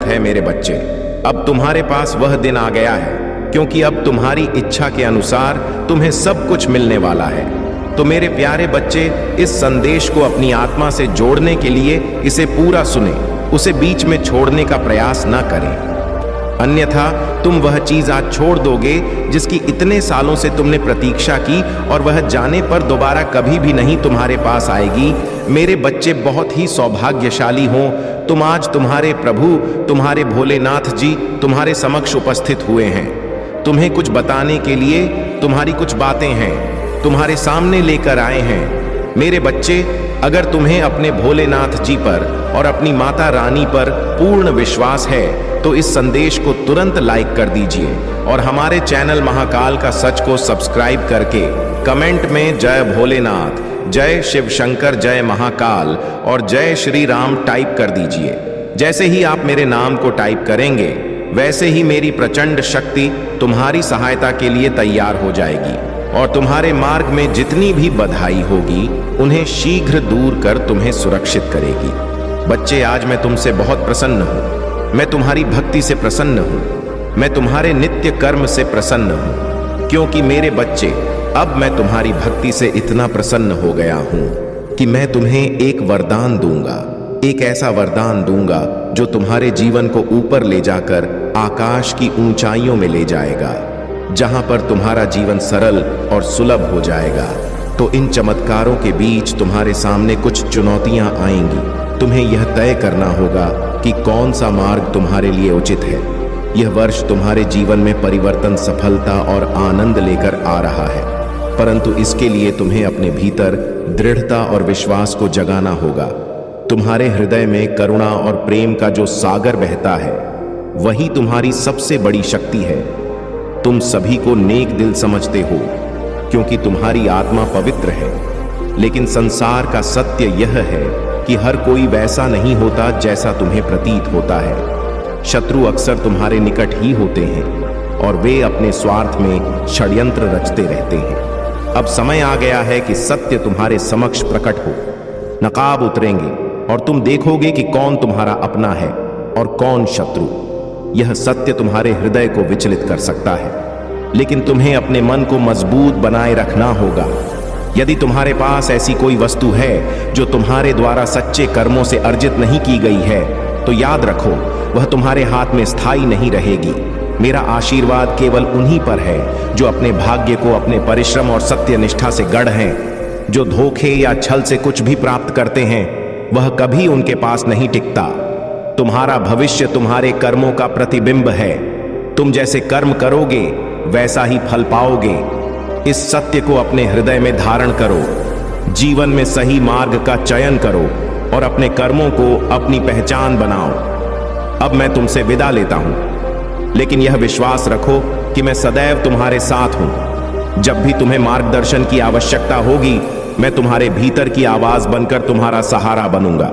है मेरे बच्चे, अब तुम्हारे पास वह दिन आ गया है, क्योंकि अब तुम्हारी इच्छा के अनुसार तुम्हें सब कुछ मिलने वाला है। तो मेरे प्यारे बच्चे, इस संदेश को अपनी आत्मा से जोड़ने के लिए इसे पूरा सुने, उसे बीच में छोड़ने का प्रयास न करें, अन्यथा तुम वह चीज आज छोड़ दोगे जिसकी इतने सालों से तुमने प्रतीक्षा की, और वह जाने पर दोबारा कभी भी नहीं तुम्हारे पास आएगी। मेरे बच्चे बहुत ही सौभाग्यशाली हो, तुम आज तुम्हारे प्रभु, तुम्हारे भोलेनाथ जी तुम्हारे समक्ष उपस्थित हुए हैं। तुम्हें कुछ बताने के लिए तुम्हारी कुछ बातें हैं, तुम्हारे सामने लेकर आए हैं। मेरे बच्चे, अगर तुम्हें अपने भोलेनाथ जी पर और अपनी माता रानी पर पूर्ण विश्वास है तो इस संदेश को तुरंत लाइक कर दीजिए और हमारे चैनल महाकाल का सच को सब्सक्राइब करके कमेंट में जय भोलेनाथ, जय शिव शंकर, जय महाकाल और जय श्री राम टाइप कर दीजिए। जैसे ही आप मेरे नाम को टाइप करेंगे वैसे ही मेरी प्रचंड शक्ति तुम्हारी सहायता के लिए तैयार हो जाएगी और तुम्हारे मार्ग में जितनी भी बाधाएं होगी उन्हें शीघ्र दूर कर तुम्हें सुरक्षित करेगी। बच्चे, आज मैं तुमसे बहुत प्रसन्न हूँ, मैं तुम्हारी भक्ति से प्रसन्न हूँ, मैं तुम्हारे नित्य कर्म से प्रसन्न हूँ, क्योंकि मेरे बच्चे, अब मैं तुम्हारी भक्ति से इतना प्रसन्न हो गया हूँ कि मैं तुम्हें एक वरदान दूंगा, एक ऐसा वरदान दूंगा जो तुम्हारे जीवन को ऊपर ले जाकर आकाश की ऊंचाइयों में ले जाएगा, जहां पर तुम्हारा जीवन सरल और सुलभ हो जाएगा। तो इन चमत्कारों के बीच तुम्हारे सामने कुछ चुनौतियां आएंगी। तुम्हें यह तय करना होगा कि कौन सा मार्ग तुम्हारे लिए उचित है। यह वर्ष तुम्हारे जीवन में परिवर्तन, सफलता और आनंद लेकर आ रहा है, परंतु इसके लिए तुम्हें अपने भीतर दृढ़ता और विश्वास को जगाना होगा। तुम्हारे हृदय में करुणा और प्रेम का जो सागर बहता है वही तुम्हारी सबसे बड़ी शक्ति है। तुम सभी को नेक दिल समझते हो क्योंकि तुम्हारी आत्मा पवित्र है, लेकिन संसार का सत्य यह है कि हर कोई वैसा नहीं होता जैसा तुम्हें प्रतीत होता है। शत्रु अक्सर तुम्हारे निकट ही होते हैं और वे अपने स्वार्थ में षड्यंत्र रचते रहते हैं। अब समय आ गया है कि सत्य तुम्हारे समक्ष प्रकट हो। नकाब उतरेंगे और तुम देखोगे कि कौन तुम्हारा अपना है और कौन शत्रु। यह सत्य तुम्हारे हृदय को विचलित कर सकता है, लेकिन तुम्हें अपने मन को मजबूत बनाए रखना होगा। यदि तुम्हारे पास ऐसी कोई वस्तु है जो तुम्हारे द्वारा सच्चे कर्मों से अर्जित नहीं की गई है, तो याद रखो वह तुम्हारे हाथ में स्थायी नहीं रहेगी। मेरा आशीर्वाद केवल उन्हीं पर है जो अपने भाग्य को अपने परिश्रम और सत्य निष्ठा से गढ़ हैं। जो धोखे या छल से कुछ भी प्राप्त करते हैं वह कभी उनके पास नहीं टिकता। तुम्हारा भविष्य तुम्हारे कर्मों का प्रतिबिंब है। तुम जैसे कर्म करोगे वैसा ही फल पाओगे। इस सत्य को अपने हृदय में धारण करो, जीवन में सही मार्ग का चयन करो और अपने कर्मों को अपनी पहचान बनाओ। अब मैं तुमसे विदा लेता हूं, लेकिन यह विश्वास रखो कि मैं सदैव तुम्हारे साथ हूं। जब भी तुम्हें मार्गदर्शन की आवश्यकता होगी, मैं तुम्हारे भीतर की आवाज बनकर तुम्हारा सहारा बनूंगा।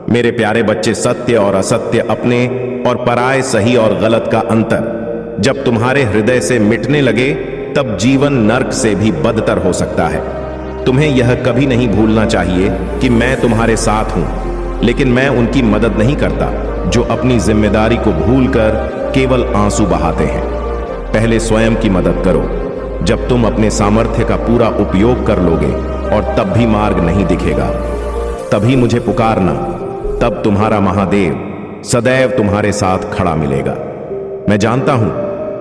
मेरे प्यारे बच्चे, सत्य और असत्य, अपने और पराये, सही और गलत का अंतर जब तुम्हारे हृदय से मिटने लगे तब जीवन नर्क से भी बदतर हो सकता है। तुम्हें यह कभी नहीं भूलना चाहिए कि मैं तुम्हारे साथ हूं, लेकिन मैं उनकी मदद नहीं करता जो अपनी जिम्मेदारी को भूलकर केवल आंसू बहाते हैं। पहले स्वयं की मदद करो। जब तुम अपने सामर्थ्य का पूरा उपयोग कर लोगे और तब भी मार्ग नहीं दिखेगा, तभी मुझे पुकारना। तब तुम्हारा महादेव सदैव तुम्हारे साथ खड़ा मिलेगा। मैं जानता हूं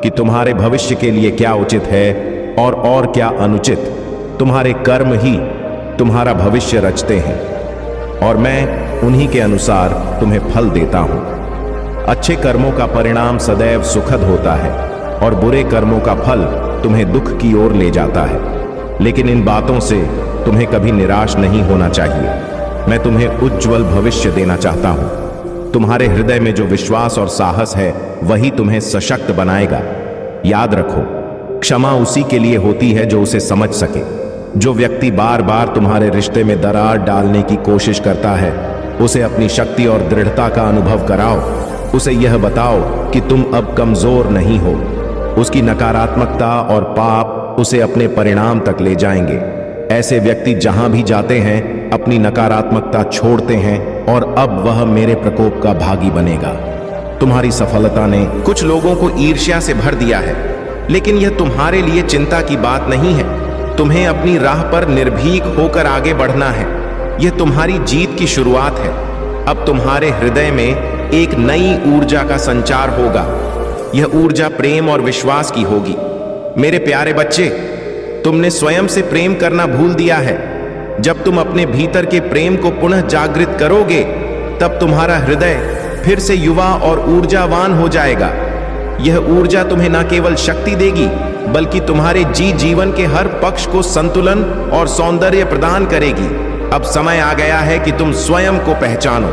कि तुम्हारे भविष्य के लिए क्या उचित है और क्या अनुचित। तुम्हारे कर्म ही तुम्हारा भविष्य रचते हैं और मैं उन्हीं के अनुसार तुम्हें फल देता हूं। अच्छे कर्मों का परिणाम सदैव सुखद होता है और बुरे कर्मों का फल तुम्हें दुख की ओर ले जाता है। लेकिन इन बातों से तुम्हें कभी निराश नहीं होना चाहिए। मैं तुम्हें उज्जवल भविष्य देना चाहता हूं। तुम्हारे हृदय में जो विश्वास और साहस है वही तुम्हें सशक्त बनाएगा। याद रखो, क्षमा उसी के लिए होती है जो उसे समझ सके। जो व्यक्ति बार बार तुम्हारे रिश्ते में दरार डालने की कोशिश करता है, उसे अपनी शक्ति और दृढ़ता का अनुभव कराओ। उसे यह बताओ कि तुम अब कमजोर नहीं हो। उसकी नकारात्मकता और पाप उसे अपने परिणाम तक ले जाएंगे। ऐसे व्यक्ति जहां भी जाते हैं अपनी नकारात्मकता छोड़ते हैं और अब वह मेरे प्रकोप का भागी बनेगा। तुम्हारी सफलता ने कुछ लोगों को ईर्ष्या से भर दिया है, लेकिन यह तुम्हारे लिए चिंता की बात नहीं है। तुम्हें अपनी राह पर निर्भीक होकर आगे बढ़ना है। यह तुम्हारी जीत की शुरुआत है। अब तुम्हारे हृदय में एक नई ऊर्जा का संचार होगा। यह ऊर्जा प्रेम और विश्वास की होगी। मेरे प्यारे बच्चे, तुमने स्वयं से प्रेम करना भूल दिया है। जब तुम अपने भीतर के प्रेम को पुनः जागृत करोगे, तब तुम्हारा हृदय फिर से युवा और ऊर्जावान हो जाएगा। यह ऊर्जा तुम्हें न केवल शक्ति देगी, बल्कि तुम्हारे जीवन के हर पक्ष को संतुलन और सौंदर्य प्रदान करेगी। अब समय आ गया है कि तुम स्वयं को पहचानो।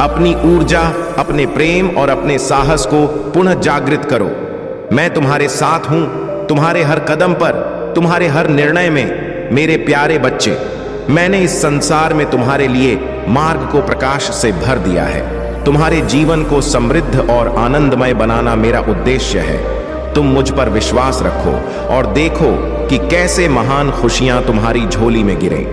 अपनी ऊर्जा, अपने प्रेम और अपने साहस को पुनः जागृत करो। मैं तुम्हारे साथ हूं, तुम्हारे हर कदम पर, तुम्हारे हर निर्णय में। मेरे प्यारे बच्चे, मैंने इस संसार में तुम्हारे लिए मार्ग को प्रकाश से भर दिया है। तुम्हारे जीवन को समृद्ध और आनंदमय बनाना मेरा उद्देश्य है। तुम मुझ पर विश्वास रखो और देखो कि कैसे महान खुशियां तुम्हारी झोली में गिरें।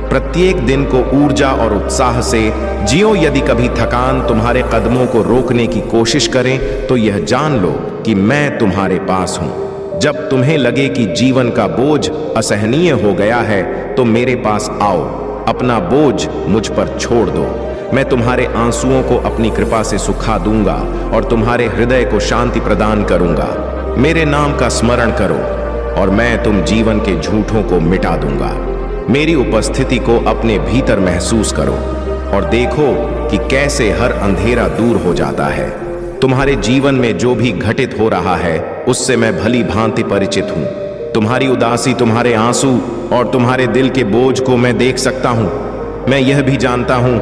प्रत्येक दिन को ऊर्जा और उत्साह से जियो। यदि कभी थकान तुम्हारे कदमों को रोकने की कोशिश करें, तो यह जान लो कि मैं तुम्हारे पास हूं। जब तुम्हें लगे कि जीवन का बोझ असहनीय हो गया है, तो मेरे पास आओ, अपना बोझ मुझ पर छोड़ दो। मैं तुम्हारे आंसुओं को अपनी कृपा से सुखा दूंगा और तुम्हारे हृदय को शांति प्रदान करूंगा। मेरे नाम का स्मरण करो और मैं तुम जीवन के झूठों को मिटा दूंगा। मेरी उपस्थिति को अपने भीतर महसूस करो और देखो कि कैसे हर अंधेरा दूर हो जाता है। तुम्हारे जीवन में जो भी घटित हो रहा है, उससे मैं भली भांति परिचित हूं। तुम्हारी उदासी, तुम्हारे आंसू और तुम्हारे दिल के बोझ को मैं देख सकता हूं। मैं यह भी जानता हूं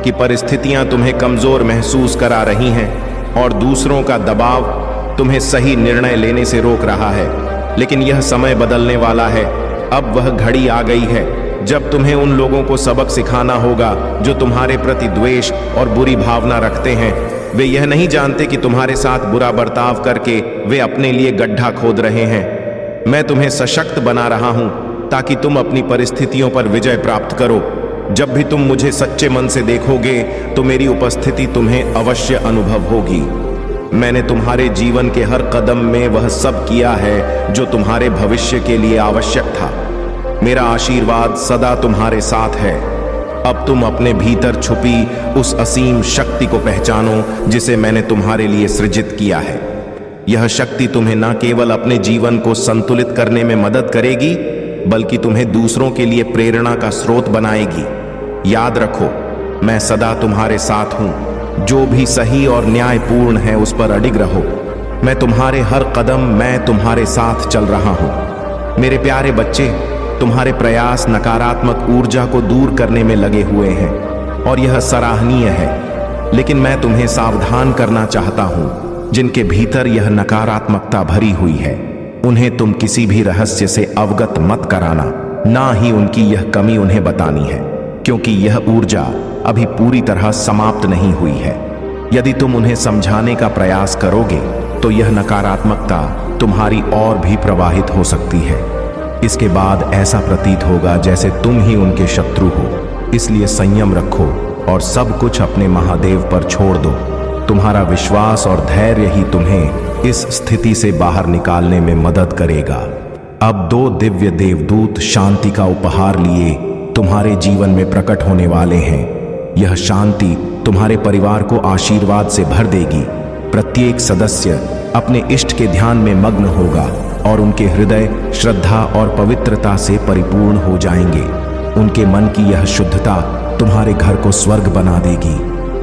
कि परिस्थितियां तुम्हें कमजोर महसूस करा रही हैं और दूसरों का दबाव तुम्हें सही निर्णय लेने से रोक रहा है। लेकिन यह समय बदलने वाला है। अब वह घड़ी आ गई है जब तुम्हें उन लोगों को सबक सिखाना होगा जो तुम्हारे प्रति द्वेष और बुरी भावना रखते हैं। वे यह नहीं जानते कि तुम्हारे साथ बुरा बर्ताव करके वे अपने लिए गड्ढा खोद रहे हैं। मैं तुम्हें सशक्त बना रहा हूं ताकि तुम अपनी परिस्थितियों पर विजय प्राप्त करो। जब भी तुम मुझे सच्चे मन से देखोगे, तो मेरी उपस्थिति तुम्हें अवश्य अनुभव होगी। मैंने तुम्हारे जीवन के हर कदम में वह सब किया है जो तुम्हारे भविष्य के लिए आवश्यक था। मेरा आशीर्वाद सदा तुम्हारे साथ है। अब तुम अपने भीतर छुपी उस असीम शक्ति को पहचानो जिसे मैंने तुम्हारे लिए सृजित किया है। यह शक्ति तुम्हें न केवल अपने जीवन को संतुलित करने में मदद करेगी, बल्कि तुम्हें दूसरों के लिए प्रेरणा का स्रोत बनाएगी। याद रखो, मैं सदा तुम्हारे साथ हूं। जो भी सही और न्यायपूर्ण है, उस पर अडिग रहो। मैं तुम्हारे हर कदम, मैं तुम्हारे साथ चल रहा हूं। मेरे प्यारे बच्चे, तुम्हारे प्रयास नकारात्मक ऊर्जा को दूर करने में लगे हुए हैं और यह सराहनीय है। लेकिन मैं तुम्हें सावधान करना चाहता हूं। जिनके भीतर यह नकारात्मकता भरी हुई है, उन्हें तुम किसी भी रहस्य से अवगत मत कराना, ना ही उनकी यह कमी उन्हें बतानी है, क्योंकि यह ऊर्जा अभी पूरी तरह समाप्त नहीं हुई है। यदि तुम उन्हें समझाने का प्रयास करोगे, तो यह नकारात्मकता तुम्हारी और भी प्रवाहित हो सकती है। इसके बाद ऐसा प्रतीत होगा जैसे तुम ही उनके शत्रु हो। इसलिए संयम रखो और सब कुछ अपने महादेव पर छोड़ दो। तुम्हारा विश्वास और धैर्य ही तुम्हें इस स्थिति से बाहर निकालने में मदद करेगा। अब 2 दिव्य देवदूत शांति का उपहार लिए तुम्हारे जीवन में प्रकट होने वाले हैं। यह शांति तुम्हारे परिवार को आशीर्वाद से भर देगी। प्रत्येक सदस्य अपने इष्ट के ध्यान में मग्न होगा और उनके हृदय श्रद्धा और पवित्रता से परिपूर्ण हो जाएंगे। उनके मन की यह शुद्धता तुम्हारे घर को स्वर्ग बना देगी।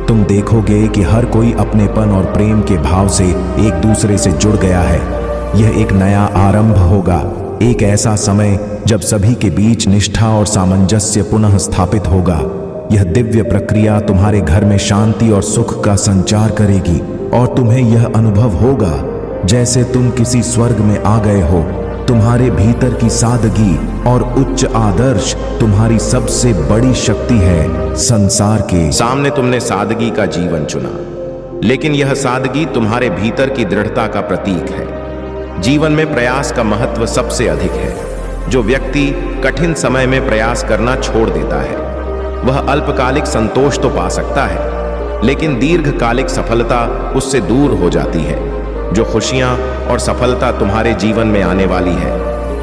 तुम देखोगे कि हर कोई अपनेपन और प्रेम के भाव से एक दूसरे से जुड़ गया है। यह एक नया आरंभ होगा, एक ऐसा समय जब सभी के बीच निष्ठा और सामंजस्य पुनः स्थापित होगा। यह दिव्य प्रक्रिया तुम्हारे घर में शांति और सुख का संचार करेगी और तुम्हें यह अनुभव होगा जैसे तुम किसी स्वर्ग में आ गए हो। तुम्हारे भीतर की सादगी और उच्च आदर्श तुम्हारी सबसे बड़ी शक्ति है। संसार के सामने तुमने सादगी का जीवन चुना, लेकिन यह सादगी तुम्हारे भीतर की दृढ़ता का प्रतीक है। जीवन में प्रयास का महत्व सबसे अधिक है। जो व्यक्ति कठिन समय में प्रयास करना छोड़ देता है, वह अल्पकालिक संतोष तो पा सकता है, लेकिन दीर्घकालिक सफलता उससे दूर हो जाती है। जो खुशियां और सफलता तुम्हारे जीवन में आने वाली है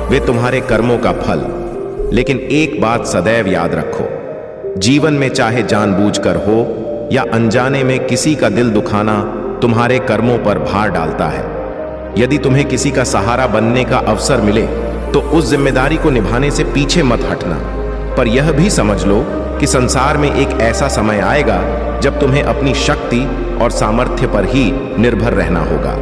वे तुम्हारे कर्मों का फल। लेकिन एक बात सदैव याद रखो, जीवन में चाहे जानबूझकर हो या अनजाने में किसी का दिल दुखाना तुम्हारे कर्मों पर भार डालता है। यदि तुम्हें किसी का सहारा बनने का अवसर मिले तो उस जिम्मेदारी को निभाने से पीछे मत हटना। पर यह भी समझ लो कि संसार में एक ऐसा समय आएगा जब तुम्हें अपनी शक्ति और सामर्थ्य पर ही निर्भर रहना होगा।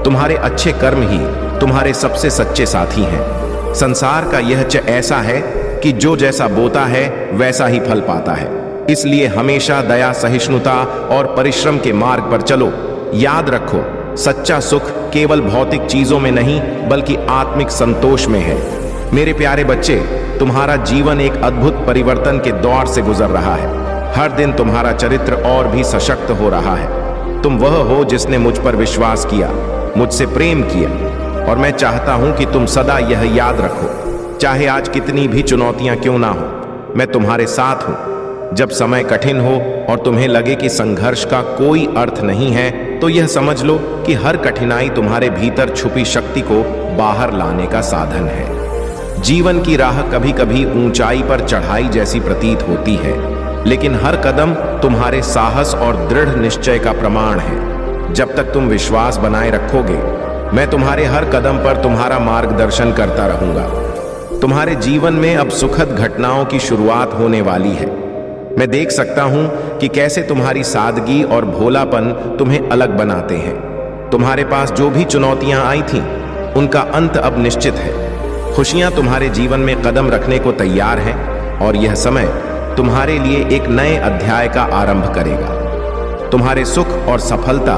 तुम्हारे अच्छे कर्म ही तुम्हारे सबसे सच्चे साथी हैं। संसार का यह ऐसा है कि जो जैसा बोता है वैसा ही फल पाता है। इसलिए हमेशा दया, सहिष्णुता और परिश्रम के मार्ग पर चलो। याद रखो, सच्चा सुख केवल भौतिक चीजों में नहीं बल्कि आत्मिक संतोष में है। मेरे प्यारे बच्चे, तुम्हारा जीवन एक अद्भुत परिवर्तन के दौर से गुजर रहा है। हर दिन तुम्हारा चरित्र और भी सशक्त हो रहा है। तुम वह हो जिसने मुझ पर विश्वास किया, मुझसे प्रेम किया, और मैं चाहता हूं कि तुम सदा यह याद रखो, चाहे आज कितनी भी चुनौतियां क्यों ना हो, मैं तुम्हारे साथ हूं। जब समय कठिन हो और तुम्हें लगे कि संघर्ष का कोई अर्थ नहीं है, तो यह समझ लो कि हर कठिनाई तुम्हारे भीतर छुपी शक्ति को बाहर लाने का साधन है। जीवन की राह कभी कभी ऊंचाई पर चढ़ाई जैसी प्रतीत होती है, लेकिन हर कदम तुम्हारे साहस और दृढ़ निश्चय का प्रमाण है। जब तक तुम विश्वास बनाए रखोगे, मैं तुम्हारे हर कदम पर तुम्हारा मार्गदर्शन करता रहूंगा। तुम्हारे जीवन में अब सुखद घटनाओं की शुरुआत होने वाली है। मैं देख सकता हूं कि कैसे तुम्हारी सादगी और भोलापन तुम्हें अलग बनाते हैं। तुम्हारे पास जो भी चुनौतियां आई थीं, उनका अंत अब निश्चित है। खुशियां तुम्हारे जीवन में कदम रखने को तैयार हैं और यह समय तुम्हारे लिए एक नए अध्याय का आरंभ करेगा। तुम्हारे सुख और सफलता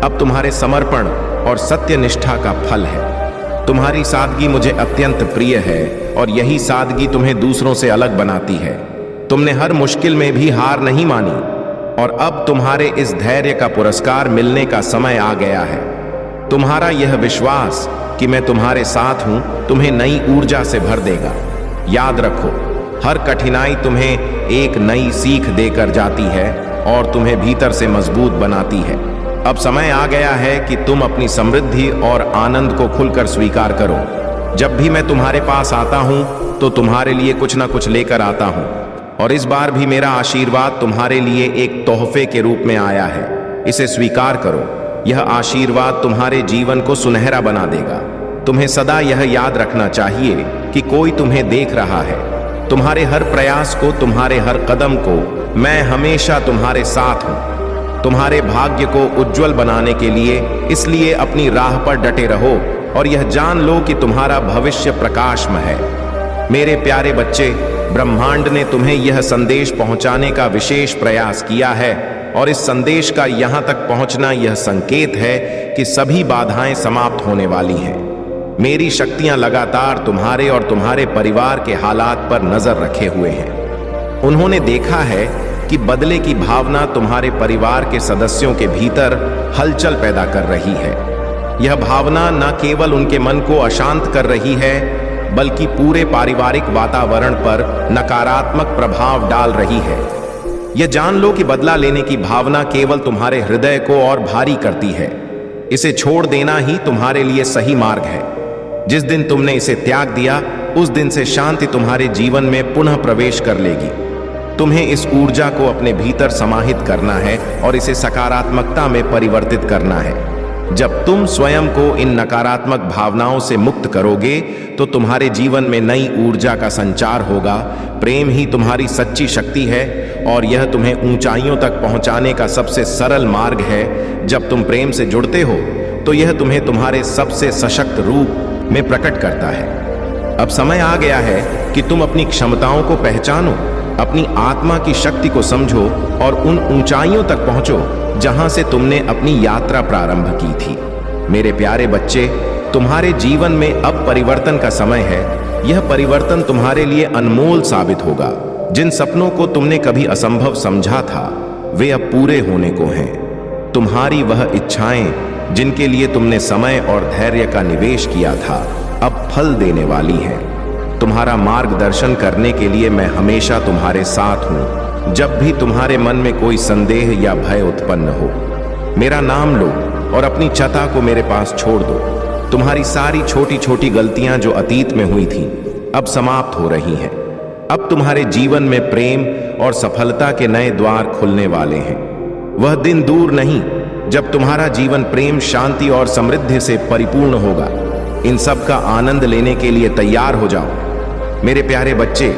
अब तुम्हारे समर्पण और सत्यनिष्ठा का फल है। तुम्हारी सादगी मुझे अत्यंत प्रिय है और यही सादगी तुम्हें दूसरों से अलग बनाती है। तुमने हर मुश्किल में भी हार नहीं मानी और अब तुम्हारे इस धैर्य का पुरस्कार मिलने का समय आ गया है। तुम्हारा यह विश्वास कि मैं तुम्हारे साथ हूं तुम्हें नई ऊर्जा से भर देगा। याद रखो, हर कठिनाई तुम्हें एक नई सीख देकर जाती है और तुम्हें भीतर से मजबूत बनाती है। अब समय आ गया है कि तुम अपनी समृद्धि और आनंद को खुलकर स्वीकार करो। जब भी मैं तुम्हारे पास आता हूं तो तुम्हारे लिए कुछ ना कुछ लेकर आता हूं, और इस बार भी मेरा आशीर्वाद तुम्हारे लिए एक तोहफे के रूप में आया है। इसे स्वीकार करो। यह आशीर्वाद तुम्हारे जीवन को सुनहरा बना देगा। तुम्हें सदा यह याद रखना चाहिए कि कोई तुम्हें देख रहा है। तुम्हारे हर प्रयास को, तुम्हारे हर कदम को मैं हमेशा तुम्हारे साथ हूं। तुम्हारे भाग्य को उज्जवल बनाने के लिए इसलिए अपनी राह पर डटे रहो और यह जान लो कि तुम्हारा भविष्य प्रकाशमय है। मेरे प्यारे बच्चे, ब्रह्मांड ने तुम्हें यह संदेश पहुंचाने का विशेष प्रयास किया है और इस संदेश का यहां तक पहुंचना यह संकेत है कि सभी बाधाएं समाप्त होने वाली हैं। मेरी शक्तियां लगातार तुम्हारे और तुम्हारे परिवार के हालात पर नजर रखे हुए हैं। उन्होंने देखा है कि बदले की भावना तुम्हारे परिवार के सदस्यों के भीतर हलचल पैदा कर रही है। यह भावना न केवल उनके मन को अशांत कर रही है बल्कि पूरे पारिवारिक वातावरण पर नकारात्मक प्रभाव डाल रही है। यह जान लो कि बदला लेने की भावना केवल तुम्हारे हृदय को और भारी करती है। इसे छोड़ देना ही तुम्हारे लिए सही मार्ग है। जिस दिन तुमने इसे त्याग दिया, उस दिन से शांति तुम्हारे जीवन में पुनः प्रवेश कर लेगी। तुम्हें इस ऊर्जा को अपने भीतर समाहित करना है और इसे सकारात्मकता में परिवर्तित करना है। जब तुम स्वयं को इन नकारात्मक भावनाओं से मुक्त करोगे तो तुम्हारे जीवन में नई ऊर्जा का संचार होगा। प्रेम ही तुम्हारी सच्ची शक्ति है और यह तुम्हें ऊंचाइयों तक पहुंचाने का सबसे सरल मार्ग है। जब तुम प्रेम से जुड़ते हो तो यह तुम्हें तुम्हारे सबसे सशक्त रूप में प्रकट करता है। अब समय आ गया है कि तुम अपनी क्षमताओं को पहचानो, अपनी आत्मा की शक्ति को समझो और उन ऊंचाइयों तक पहुंचो जहां से तुमने अपनी यात्रा प्रारंभ की थी। मेरे प्यारे बच्चे, तुम्हारे जीवन में अब परिवर्तन का समय है। यह परिवर्तन तुम्हारे लिए अनमोल साबित होगा। जिन सपनों को तुमने कभी असंभव समझा था, वे अब पूरे होने को हैं। तुम्हारी वह इच्छाएं जिनके लिए तुमने समय और धैर्य का निवेश किया था, अब फल देने वाली हैं। तुम्हारा मार्गदर्शन करने के लिए मैं हमेशा तुम्हारे साथ हूं। जब भी तुम्हारे मन में कोई संदेह या भय उत्पन्न हो, मेरा नाम लो और अपनी चता को मेरे पास छोड़ दो। तुम्हारी सारी छोटी छोटी गलतियां जो अतीत में हुई थीं, अब समाप्त हो रही हैं। अब तुम्हारे जीवन में प्रेम और सफलता के नए द्वार खुलने वाले हैं। वह दिन दूर नहीं जब तुम्हारा जीवन प्रेम, शांति और समृद्धि से परिपूर्ण होगा। इन सब का आनंद लेने के लिए तैयार हो जाओ। मेरे प्यारे बच्चे,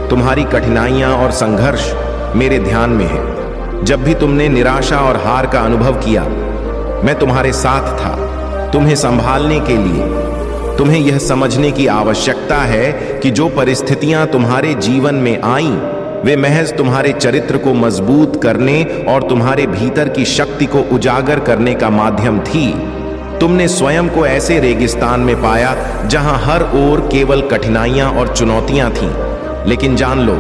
तुम्हारी कठिनाइयां और संघर्ष मेरे ध्यान में है। जब भी तुमने निराशा और हार का अनुभव किया, मैं तुम्हारे साथ था। तुम्हें संभालने के लिए तुम्हें यह समझने की आवश्यकता है कि जो परिस्थितियां तुम्हारे जीवन में आईं, वे महज तुम्हारे चरित्र को मजबूत करने और तुम्हारे भीतर की शक्ति को उजागर करने का माध्यम थी। तुमने स्वयं को ऐसे रेगिस्तान में पाया जहां हर ओर केवल कठिनाइयां और चुनौतियां थीं, लेकिन जान लो,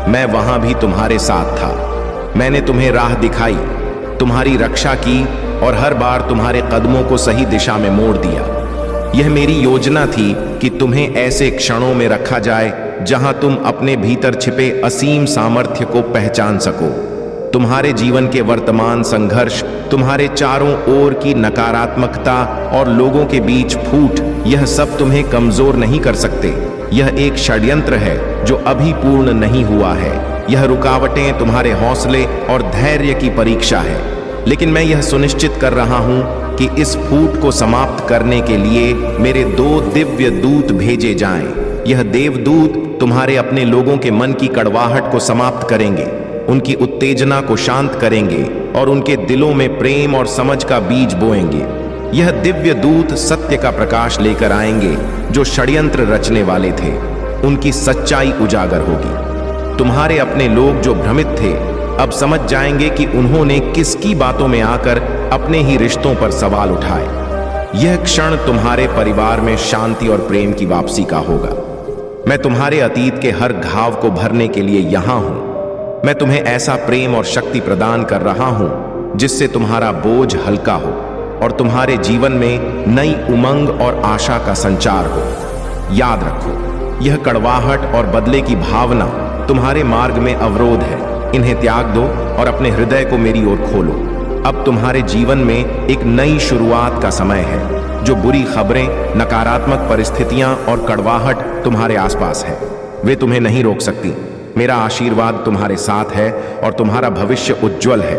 मैं वहां भी तुम्हारे साथ था। मैंने तुम्हें राह दिखाई, तुम्हारी रक्षा की और हर बार तुम्हारे कदमों को सही दिशा में मोड़ दिया। यह मेरी योजना थी कि तुम्हें ऐसे क्षणों में रखा जाए जहां तुम अपने भीतर छिपे असीम सामर्थ्य को पहचान सको। तुम्हारे जीवन के वर्तमान संघर्ष, तुम्हारे चारों ओर की नकारात्मकता और लोगों के बीच फूट, यह सब तुम्हें कमजोर नहीं कर सकते। यह एक षड्यंत्र है जो अभी पूर्ण नहीं हुआ है। यह रुकावटें तुम्हारे हौसले और धैर्य की परीक्षा है। लेकिन मैं यह सुनिश्चित कर रहा हूं कि इस फूट को समाप्त करने के लिए मेरे 2 दिव्य दूत भेजे जाएं। यह देवदूत तुम्हारे अपने लोगों के मन की कड़वाहट को समाप्त करेंगे, उनकी उत्तेजना को शांत करेंगे और उनके दिलों में प्रेम और समझ का बीज बोएंगे। यह दिव्य दूत सत्य का प्रकाश लेकर आएंगे। जो षड्यंत्र रचने वाले थे, उनकी सच्चाई उजागर होगी। तुम्हारे अपने लोग जो भ्रमित थे, अब समझ जाएंगे कि उन्होंने किसकी बातों में आकर अपने ही रिश्तों पर सवाल उठाए। यह क्षण तुम्हारे परिवार में शांति और प्रेम की वापसी का होगा। मैं तुम्हारे अतीत के हर घाव को भरने के लिए यहां हूं। मैं तुम्हें ऐसा प्रेम और शक्ति प्रदान कर रहा हूं जिससे तुम्हारा बोझ हल्का हो और तुम्हारे जीवन में नई उमंग और आशा का संचार हो। याद रखो, यह कड़वाहट और बदले की भावना तुम्हारे मार्ग में अवरोध है। इन्हें त्याग दो और अपने हृदय को मेरी ओर खोलो। अब तुम्हारे जीवन में एक नई शुरुआत का समय है। जो बुरी खबरें, नकारात्मक परिस्थितियां और कड़वाहट तुम्हारे आसपास है, वे तुम्हें नहीं रोक सकती। मेरा आशीर्वाद तुम्हारे साथ है और तुम्हारा भविष्य उज्जवल है।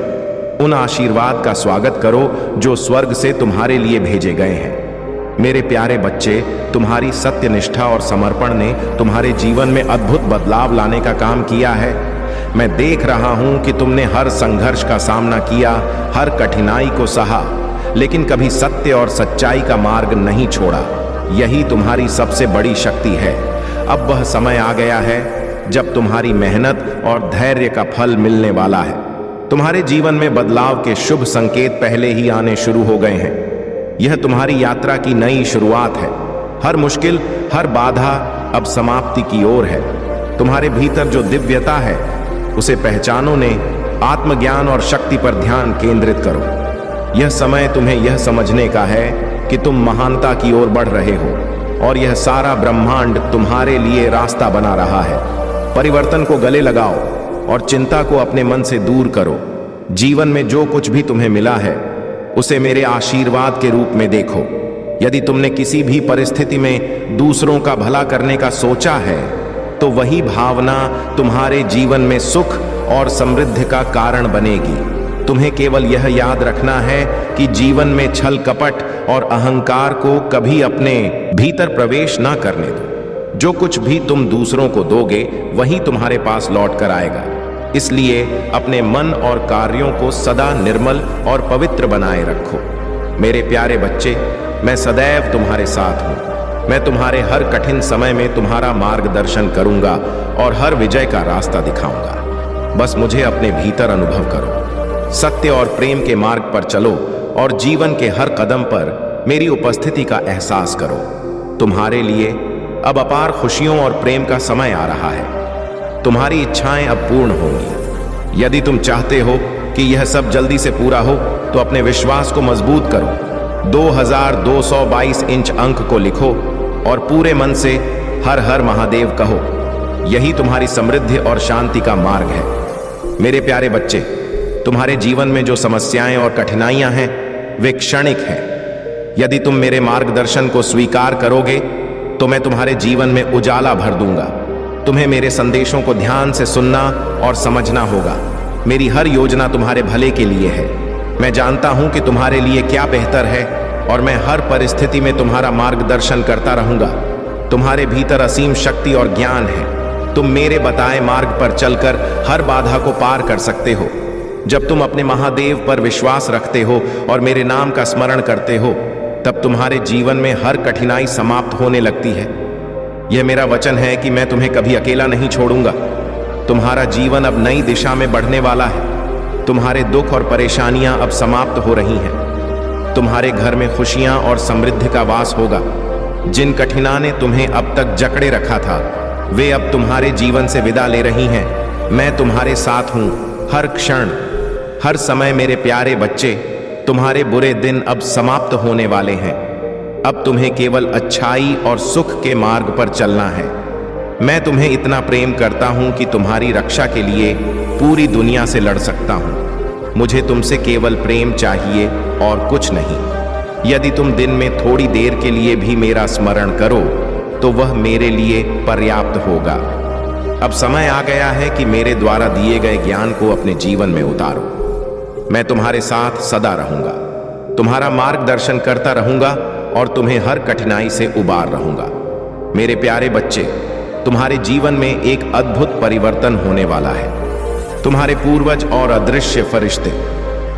उन आशीर्वाद का स्वागत करो जो स्वर्ग से तुम्हारे लिए भेजे गए हैं। मेरे प्यारे बच्चे, तुम्हारी सत्यनिष्ठा और समर्पण ने तुम्हारे जीवन में अद्भुत बदलाव लाने का काम किया है। मैं देख रहा हूं कि तुमने हर संघर्ष का सामना किया, हर कठिनाई को सहा, लेकिन कभी सत्य और सच्चाई का मार्ग नहीं छोड़ा। यही तुम्हारी सबसे बड़ी शक्ति है। अब वह समय आ गया है जब तुम्हारी मेहनत और धैर्य का फल मिलने वाला है। तुम्हारे जीवन में बदलाव के शुभ संकेत पहले ही आने शुरू हो गए हैं। यह तुम्हारी यात्रा की नई शुरुआत है। हर मुश्किल, हर बाधा अब समाप्ति की ओर है। तुम्हारे भीतर जो दिव्यता है, उसे पहचानो ने आत्मज्ञान और शक्ति पर ध्यान केंद्रित करो। यह समय तुम्हें यह समझने का है कि तुम महानता की ओर बढ़ रहे हो और यह सारा ब्रह्मांड तुम्हारे लिए रास्ता बना रहा है। परिवर्तन को गले लगाओ और चिंता को अपने मन से दूर करो। जीवन में जो कुछ भी तुम्हें मिला है, उसे मेरे आशीर्वाद के रूप में देखो। यदि तुमने किसी भी परिस्थिति में दूसरों का भला करने का सोचा है, तो वही भावना तुम्हारे जीवन में सुख और समृद्धि का कारण बनेगी। तुम्हें केवल यह याद रखना है कि जीवन में छल कपट और अहंकार को कभी अपने भीतर प्रवेश ना करने दो। जो कुछ भी तुम दूसरों को दोगे, वही तुम्हारे पास लौट कर आएगा। इसलिए अपने मन और कार्यों को सदा निर्मल और पवित्र बनाए रखो। मेरे प्यारे बच्चे, मैं सदैव तुम्हारे साथ हूँ। मैं तुम्हारे हर कठिन समय में तुम्हारा मार्गदर्शन करूंगा और हर विजय का रास्ता दिखाऊंगा। बस मुझे अपने भीतर अनुभव करो। सत्य और प्रेम के मार्ग पर चलो और जीवन के हर कदम पर मेरी उपस्थिति का एहसास करो। तुम्हारे लिए अब अपार खुशियों और प्रेम का समय आ रहा है। तुम्हारी इच्छाएं अब पूर्ण होंगी। यदि तुम चाहते हो कि यह सब जल्दी से पूरा हो, तो अपने विश्वास को मजबूत करो। 2222 इंच अंक को लिखो और पूरे मन से हर हर महादेव कहो। यही तुम्हारी समृद्धि और शांति का मार्ग है। मेरे प्यारे बच्चे, तुम्हारे जीवन में जो समस्याएं और कठिनाइयां हैं वे क्षणिक हैं। यदि तुम मेरे मार्गदर्शन को स्वीकार करोगे तो मैं तुम्हारे जीवन में उजाला भर दूंगा। तुम्हें मेरे संदेशों को ध्यान से सुनना और समझना होगा। मेरी हर योजना तुम्हारे भले के लिए है। मैं जानता हूं कि तुम्हारे लिए क्या बेहतर है और मैं हर परिस्थिति में तुम्हारा मार्गदर्शन करता रहूंगा। तुम्हारे भीतर असीम शक्ति और ज्ञान है। तुम मेरे बताए मार्ग पर चलकर हर बाधा को पार कर सकते हो। जब तुम अपने महादेव पर विश्वास रखते हो और मेरे नाम का स्मरण करते हो, तब तुम्हारे जीवन में हर कठिनाई समाप्त होने लगती है। यह मेरा वचन है कि मैं तुम्हें कभी अकेला नहीं छोड़ूंगा। तुम्हारा जीवन अब नई दिशा में बढ़ने वाला है। तुम्हारे दुख और परेशानियां अब समाप्त हो रही हैं। तुम्हारे घर में खुशियां और समृद्धि का वास होगा। जिन कठिनाइयों ने तुम्हें अब तक जकड़े रखा था, वे अब तुम्हारे जीवन से विदा ले रही हैं। मैं तुम्हारे साथ हूं हर क्षण, हर समय। मेरे प्यारे बच्चे, तुम्हारे बुरे दिन अब समाप्त होने वाले हैं। अब तुम्हें केवल अच्छाई और सुख के मार्ग पर चलना है। मैं तुम्हें इतना प्रेम करता हूं कि तुम्हारी रक्षा के लिए पूरी दुनिया से लड़ सकता हूं। मुझे तुमसे केवल प्रेम चाहिए और कुछ नहीं। यदि तुम दिन में थोड़ी देर के लिए भी मेरा स्मरण करो तो वह मेरे लिए पर्याप्त होगा। अब समय आ गया है कि मेरे द्वारा दिए गए ज्ञान को अपने जीवन में उतारो। मैं तुम्हारे साथ सदा रहूंगा, तुम्हारा मार्गदर्शन करता रहूंगा और तुम्हें हर कठिनाई से उबार रहूंगा। मेरे प्यारे बच्चे, तुम्हारे जीवन में एक अद्भुत परिवर्तन होने वाला है। तुम्हारे पूर्वज और अदृश्य फरिश्ते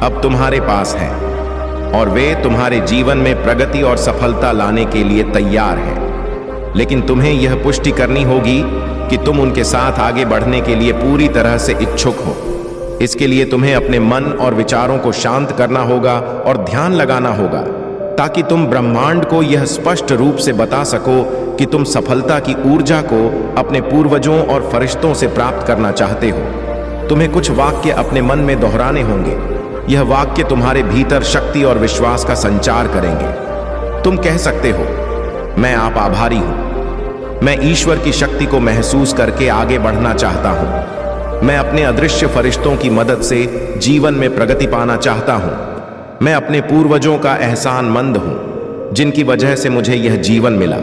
अब तुम्हारे पास हैं और वे तुम्हारे जीवन में प्रगति और सफलता लाने के लिए तैयार हैं। लेकिन तुम्हें यह पुष्टि करनी होगी कि तुम उनके साथ आगे बढ़ने के लिए पूरी तरह से इच्छुक हो। इसके लिए तुम्हें अपने मन और विचारों को शांत करना होगा और ध्यान लगाना होगा, ताकि तुम ब्रह्मांड को यह स्पष्ट रूप से बता सको कि तुम सफलता की ऊर्जा को अपने पूर्वजों और फरिश्तों से प्राप्त करना चाहते हो। तुम्हें कुछ वाक्य अपने मन में दोहराने होंगे। यह वाक्य तुम्हारे भीतर शक्ति और विश्वास का संचार करेंगे। तुम कह सकते हो, मैं आप आभारी हूं। मैं ईश्वर की शक्ति को महसूस करके आगे बढ़ना चाहता हूं। मैं अपने अदृश्य फरिश्तों की मदद से जीवन में प्रगति पाना चाहता हूं। मैं अपने पूर्वजों का एहसानमंद हूं, जिनकी वजह से मुझे यह जीवन मिला।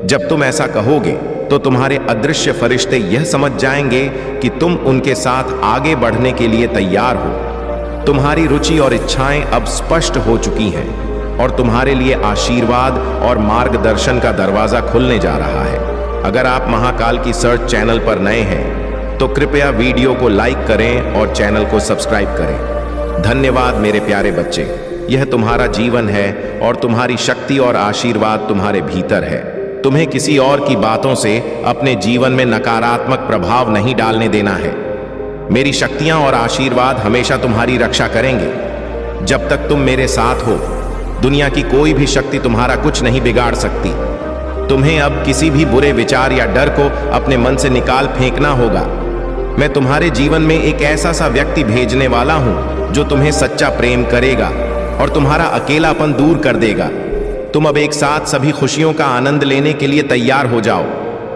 जब तुम ऐसा कहोगे तो तुम्हारे अदृश्य फरिश्ते यह समझ जाएंगे कि तुम उनके साथ आगे बढ़ने के लिए तैयार हो। तुम्हारी रुचि और इच्छाएं अब स्पष्ट हो चुकी हैं और तुम्हारे लिए आशीर्वाद और मार्गदर्शन का दरवाजा खुलने जा रहा है। अगर आप महाकाल की सर्च चैनल पर नए हैं तो कृपया वीडियो को लाइक करें और चैनल को सब्सक्राइब करें। धन्यवाद मेरे प्यारे बच्चे। यह तुम्हारा जीवन है और तुम्हारी शक्ति और आशीर्वाद तुम्हारे भीतर है। तुम्हें किसी और की बातों से अपने जीवन में नकारात्मक प्रभाव नहीं डालने देना है। मेरी शक्तियां और आशीर्वाद हमेशा तुम्हारी रक्षा करेंगे। जब तक तुम मेरे साथ हो, दुनिया की कोई भी शक्ति तुम्हारा कुछ नहीं बिगाड़ सकती। तुम्हें अब किसी भी बुरे विचार या डर को अपने मन से निकाल फेंकना होगा। मैं तुम्हारे जीवन में एक ऐसा सा व्यक्ति भेजने वाला हूं जो तुम्हें सच्चा प्रेम करेगा और तुम्हारा अकेलापन दूर कर देगा। तुम अब एक साथ सभी खुशियों का आनंद लेने के लिए तैयार हो जाओ।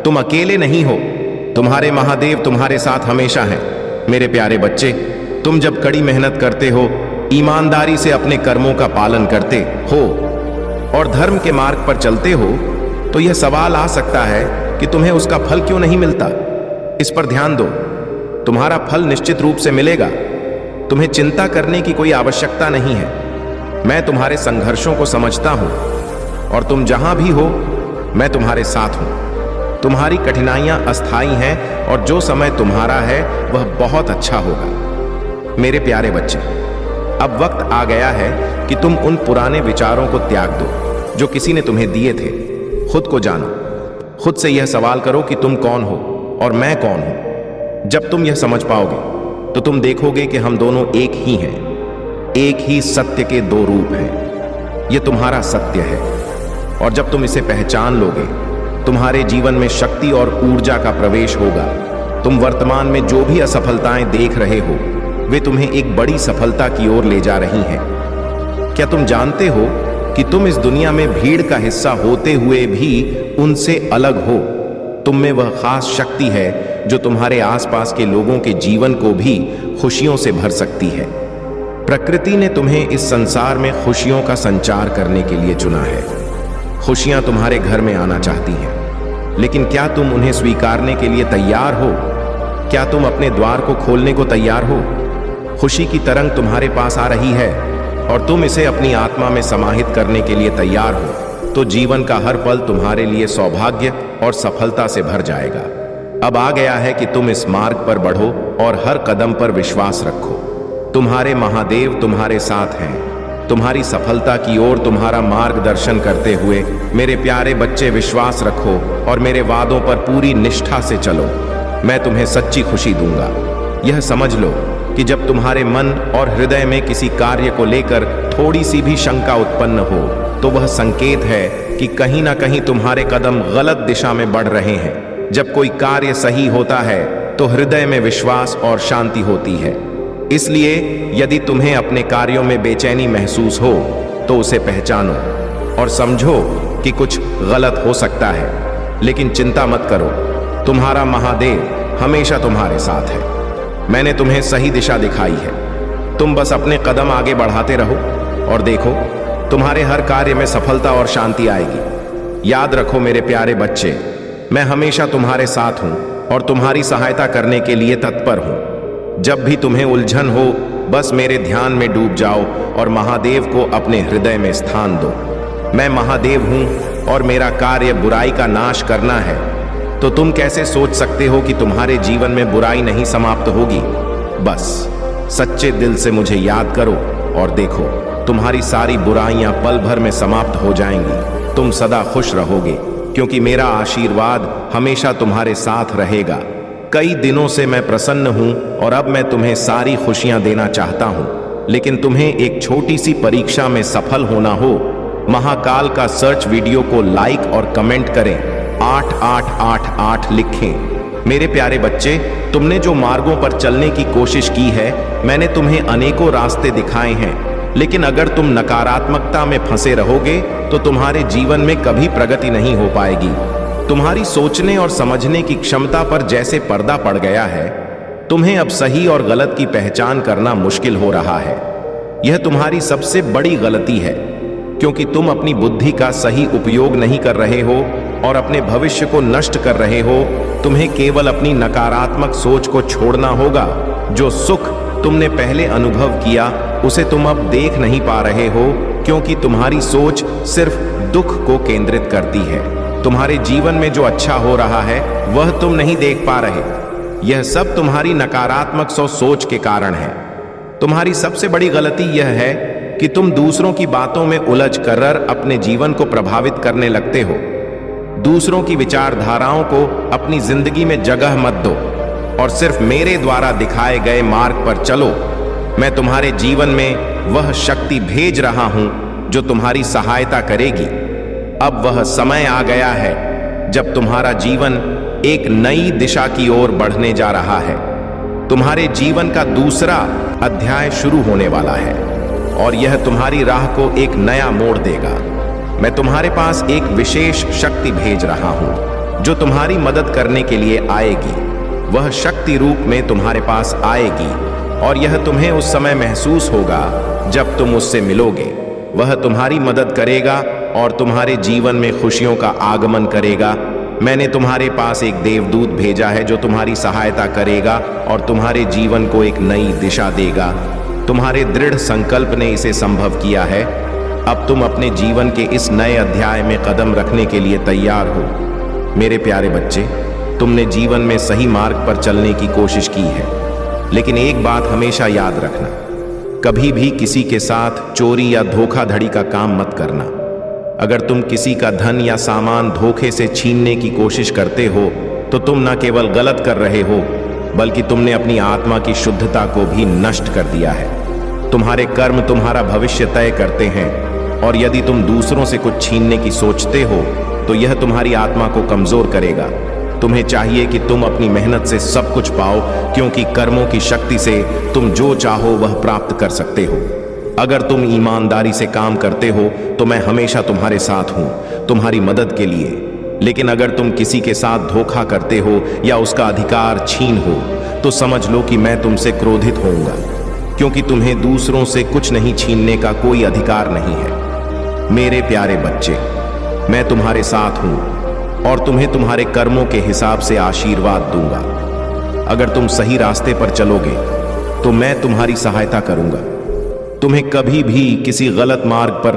तुम अकेले नहीं हो, तुम्हारे महादेव तुम्हारे साथ हमेशा हैं। मेरे प्यारे बच्चे, तुम जब कड़ी मेहनत करते हो, ईमानदारी से अपने कर्मों का पालन करते हो और धर्म के मार्ग पर चलते हो, तो यह सवाल आ सकता है कि तुम्हें उसका फल क्यों नहीं मिलता। इस पर ध्यान दो, तुम्हारा फल निश्चित रूप से मिलेगा। तुम्हें चिंता करने की कोई आवश्यकता नहीं है। मैं तुम्हारे संघर्षों को समझता हूं और तुम जहां भी हो, मैं तुम्हारे साथ हूं। तुम्हारी कठिनाइयां अस्थाई हैं और जो समय तुम्हारा है वह बहुत अच्छा होगा। मेरे प्यारे बच्चे, अब वक्त आ गया है कि तुम उन पुराने विचारों को त्याग दो जो किसी ने तुम्हें दिए थे। खुद को जानो। खुद से यह सवाल करो कि तुम कौन हो और मैं कौन हूं। जब तुम यह समझ पाओगे तो तुम देखोगे कि हम दोनों एक ही हैं। एक ही सत्य के दो रूप हैं। यह तुम्हारा सत्य है और जब तुम इसे पहचान लोगे, तुम्हारे जीवन में शक्ति और ऊर्जा का प्रवेश होगा। तुम वर्तमान में जो भी असफलताएं देख रहे हो, वे तुम्हें एक बड़ी सफलता की ओर ले जा रही हैं। क्या तुम जानते हो कि तुम इस दुनिया में भीड़ का हिस्सा होते हुए भी उनसे अलग हो? तुम में वह खास शक्ति है जो तुम्हारे आसपास के लोगों के जीवन को भी खुशियों से भर सकती है। प्रकृति ने तुम्हें इस संसार में खुशियों का संचार करने के लिए चुना है। खुशियां तुम्हारे घर में आना चाहती हैं, लेकिन क्या तुम उन्हें स्वीकारने के लिए तैयार हो? क्या तुम अपने द्वार को खोलने को तैयार हो? खुशी की तरंग तुम्हारे पास आ रही है और तुम इसे अपनी आत्मा में समाहित करने के लिए तैयार हो, तो जीवन का हर पल तुम्हारे लिए सौभाग्य और सफलता से भर जाएगा। अब आ गया है कि तुम इस मार्ग पर बढ़ो और हर कदम पर विश्वास रखो। तुम्हारे महादेव तुम्हारे साथ हैं। तुम्हारी सफलता की ओर तुम्हारा मार्गदर्शन करते हुए मेरे प्यारे बच्चे विश्वास रखो और मेरे वादों पर पूरी निष्ठा से चलो। मैं तुम्हें सच्ची खुशी दूंगा। यह समझ लो कि जब तुम्हारे मन और हृदय में किसी कार्य को लेकर थोड़ी सी भी शंका उत्पन्न हो, तो वह संकेत है कि कहीं ना कहीं तुम्हारे कदम गलत दिशा में बढ़ रहे हैं। जब कोई कार्य सही होता है तो हृदय में विश्वास और शांति होती है। इसलिए यदि तुम्हें अपने कार्यों में बेचैनी महसूस हो तो उसे पहचानो और समझो कि कुछ गलत हो सकता है, लेकिन चिंता मत करो। तुम्हारा महादेव हमेशा तुम्हारे साथ है। मैंने तुम्हें सही दिशा दिखाई है। तुम बस अपने कदम आगे बढ़ाते रहो और देखो, तुम्हारे हर कार्य में सफलता और शांति आएगी। याद रखो मेरे प्यारे बच्चे, मैं हमेशा तुम्हारे साथ हूं और तुम्हारी सहायता करने के लिए तत्पर हूं। जब भी तुम्हें उलझन हो, बस मेरे ध्यान में डूब जाओ और महादेव को अपने हृदय में स्थान दो। मैं महादेव हूं और मेरा कार्य बुराई का नाश करना है। तो तुम कैसे सोच सकते हो कि तुम्हारे जीवन में बुराई नहीं समाप्त होगी? बस सच्चे दिल से मुझे याद करो और देखो, तुम्हारी सारी बुराइयां पल भर में समाप्त हो जाएंगी। तुम सदा खुश रहोगे, क्योंकि मेरा आशीर्वाद हमेशा तुम्हारे साथ रहेगा। कई दिनों से मैं प्रसन्न हूं और अब मैं तुम्हें सारी खुशियां देना चाहता हूं, लेकिन तुम्हें एक छोटी सी परीक्षा में सफल होना हो। महाकाल का सर्च वीडियो को लाइक और कमेंट करें, 8888 लिखें। मेरे प्यारे बच्चे, तुमने जो मार्गों पर चलने की कोशिश की है, मैंने तुम्हें अनेकों रास्ते दिखाए हैं, लेकिन अगर तुम नकारात्मकता में फंसे रहोगे तो तुम्हारे जीवन में कभी प्रगति नहीं हो पाएगी। तुम्हारी सोचने और समझने की क्षमता पर जैसे पर्दा पड़ गया है, तुम्हें अब सही और गलत की पहचान करना मुश्किल हो रहा है। यह तुम्हारी सबसे बड़ी गलती है, क्योंकि तुम अपनी बुद्धि का सही उपयोग नहीं कर रहे हो और अपने भविष्य को नष्ट कर रहे हो। तुम्हें केवल अपनी नकारात्मक सोच को छोड़ना होगा। जो सुख तुमने पहले अनुभव किया, उसे तुम अब देख नहीं पा रहे हो, क्योंकि तुम्हारी सोच सिर्फ दुख को केंद्रित करती है। तुम्हारे जीवन में जो अच्छा हो रहा है वह तुम नहीं देख पा रहे। यह सब तुम्हारी नकारात्मक सोच के कारण है। तुम्हारी सबसे बड़ी गलती यह है कि तुम दूसरों की बातों में उलझ कर अपने जीवन को प्रभावित करने लगते हो। दूसरों की विचारधाराओं को अपनी जिंदगी में जगह मत दो और सिर्फ मेरे द्वारा दिखाए गए मार्ग पर चलो। मैं तुम्हारे जीवन में वह शक्ति भेज रहा हूं जो तुम्हारी सहायता करेगी। अब वह समय आ गया है जब तुम्हारा जीवन एक नई दिशा की ओर बढ़ने जा रहा है। तुम्हारे जीवन का दूसरा अध्याय शुरू होने वाला है और यह तुम्हारी राह को एक नया मोड़ देगा। मैं तुम्हारे पास एक विशेष शक्ति भेज रहा हूं जो तुम्हारी मदद करने के लिए आएगी। वह शक्ति रूप में तुम्हारे पास आएगी और यह तुम्हें उस समय महसूस होगा जब तुम उससे मिलोगे। वह तुम्हारी मदद करेगा और तुम्हारे जीवन में खुशियों का आगमन करेगा। मैंने तुम्हारे पास एक देवदूत भेजा है जो तुम्हारी सहायता करेगा और तुम्हारे जीवन को एक नई दिशा देगा। तुम्हारे दृढ़ संकल्प ने इसे संभव किया है। अब तुम अपने जीवन के इस नए अध्याय में कदम रखने के लिए तैयार हो। मेरे प्यारे बच्चे, तुमने जीवन में सही मार्ग पर चलने की कोशिश की है, लेकिन एक बात हमेशा याद रखना, कभी भी किसी के साथ चोरी या धोखाधड़ी का काम मत करना। अगर तुम किसी का धन या सामान धोखे से छीनने की कोशिश करते हो तो तुम न केवल गलत कर रहे हो, बल्कि तुमने अपनी आत्मा की शुद्धता को भी नष्ट कर दिया है। तुम्हारे कर्म तुम्हारा भविष्य तय करते हैं और यदि तुम दूसरों से कुछ छीनने की सोचते हो तो यह तुम्हारी आत्मा को कमजोर करेगा। तुम्हें चाहिए कि तुम अपनी मेहनत से सब कुछ पाओ, क्योंकि कर्मों की शक्ति से तुम जो चाहो वह प्राप्त कर सकते हो। अगर तुम ईमानदारी से काम करते हो तो मैं हमेशा तुम्हारे साथ हूं, तुम्हारी मदद के लिए। लेकिन अगर तुम किसी के साथ धोखा करते हो या उसका अधिकार छीन हो तो समझ लो कि मैं तुमसे क्रोधित होऊंगा, क्योंकि तुम्हें दूसरों से कुछ नहीं छीनने का कोई अधिकार नहीं है। मेरे प्यारे बच्चे, मैं तुम्हारे साथ हूं और तुम्हें तुम्हारे कर्मों के हिसाब से आशीर्वाद दूंगा। अगर तुम सही रास्ते पर चलोगे तो मैं तुम्हारी सहायता करूंगा। तुम्हें कभी भी किसी गलत मार्ग पर